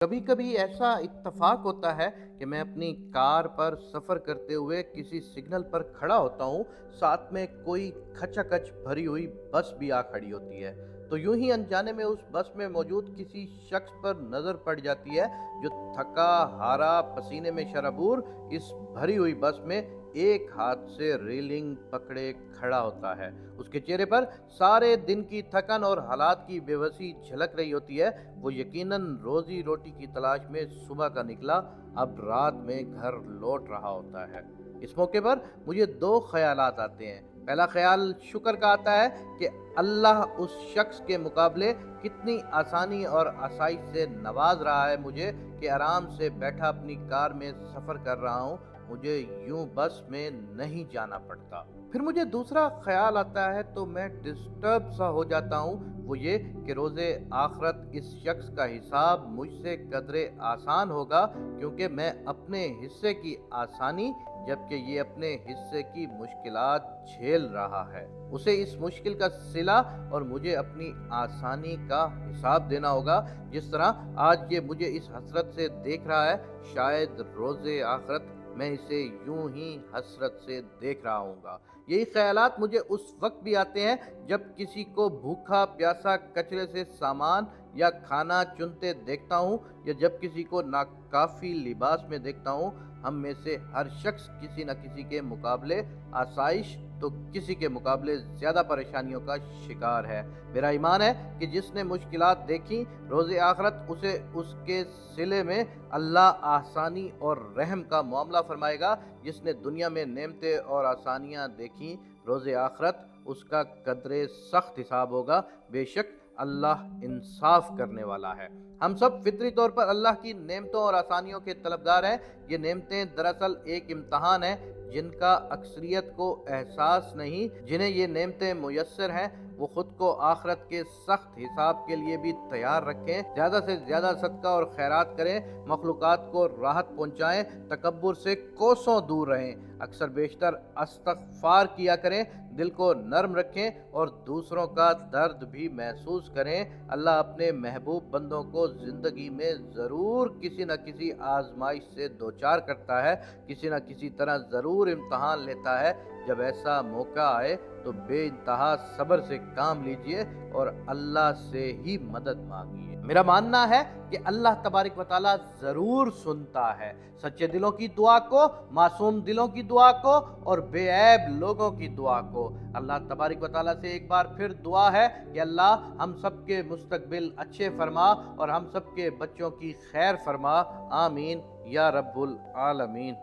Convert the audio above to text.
کبھی کبھی ایسا اتفاق ہوتا ہے کہ میں اپنی کار پر سفر کرتے ہوئے کسی سگنل پر کھڑا ہوتا ہوں، ساتھ میں کوئی کھچا کچ بھری ہوئی بس بھی آ کھڑی ہوتی ہے۔ تو یوں ہی انجانے میں اس بس میں موجود کسی شخص پر نظر پڑ جاتی ہے جو تھکا ہارا پسینے میں شرابور اس بھری ہوئی بس میں ایک ہاتھ سے ریلنگ پکڑے کھڑا ہوتا ہے۔ اس کے چہرے پر سارے دن کی تھکن اور حالات کی بے بسی جھلک رہی ہوتی ہے۔ وہ یقیناً روزی روٹی کی تلاش میں صبح کا نکلا، اب رات میں گھر لوٹ رہا ہوتا ہے۔ اس موقع پر مجھے دو خیالات آتے ہیں۔ پہلا خیال شکر کا آتا ہے کہ اللہ اس شخص کے مقابلے کتنی آسانی اور آسائش سے نواز رہا ہے مجھے کہ آرام سے بیٹھا اپنی کار میں سفر کر رہا ہوں، مجھے یوں بس میں نہیں جانا پڑتا۔ پھر مجھے دوسرا خیال آتا ہے تو میں ڈسٹرب سا ہو جاتا ہوں، وہ یہ کہ روز آخرت اس شخص کا حساب مجھ سے قدرے آسان ہوگا، کیونکہ میں اپنے حصے کی آسانی جبکہ یہ اپنے حصے کی مشکلات جھیل رہا ہے۔ اسے اس مشکل کا صلہ اور مجھے اپنی آسانی کا حساب دینا ہوگا۔ جس طرح آج یہ مجھے اس حسرت سے دیکھ رہا ہے، شاید روز آخرت میں اسے یوں ہی حسرت سے دیکھ رہا ہوں گا۔ یہی خیالات مجھے اس وقت بھی آتے ہیں جب کسی کو بھوکا پیاسا کچرے سے سامان یا کھانا چنتے دیکھتا ہوں، یا جب کسی کو ناکافی لباس میں دیکھتا ہوں۔ ہم میں سے ہر شخص کسی نہ کسی کے مقابلے آسائش تو کسی کے مقابلے زیادہ پریشانیوں کا شکار ہے۔ میرا ایمان ہے کہ جس نے مشکلات دیکھی، روز آخرت اسے اس کے صلے میں اللہ آسانی اور رحم کا معاملہ فرمائے گا۔ جس نے دنیا میں نعمتیں اور آسانیاں دیکھیں، روز آخرت اس کا قدرے سخت حساب ہوگا۔ بے شک اللہ انصاف کرنے والا ہے۔ ہم سب فطری طور پر اللہ کی نعمتوں اور آسانیوں کے طلبگار ہیں۔ یہ نعمتیں دراصل ایک امتحان ہے جن کا اکثریت کو احساس نہیں۔ جنہیں یہ نعمتیں میسر ہیں وہ خود کو آخرت کے سخت حساب کے لیے بھی تیار رکھیں، زیادہ سے زیادہ صدقہ اور خیرات کریں، مخلوقات کو راحت پہنچائیں، تکبر سے کوسوں دور رہیں، اکثر بیشتر استغفار کیا کریں، دل کو نرم رکھیں اور دوسروں کا درد بھی محسوس کریں۔ اللہ اپنے محبوب بندوں کو زندگی میں ضرور کسی نہ کسی آزمائش سے دوچار کرتا ہے، کسی نہ کسی طرح ضرور امتحان لیتا ہے۔ جب ایسا موقع آئے تو بے انتہا صبر سے کام لیجئے اور اللہ سے ہی مدد مانگیے۔ میرا ماننا ہے کہ اللہ تبارک و تعالیٰ ضرور سنتا ہے سچے دلوں کی دعا کو، معصوم دلوں کی دعا کو اور بے عیب لوگوں کی دعا کو۔ اللہ تبارک و تعالیٰ سے ایک بار پھر دعا ہے کہ اللہ ہم سب کے مستقبل اچھے فرما اور ہم سب کے بچوں کی خیر فرما، آمین یا رب العالمین۔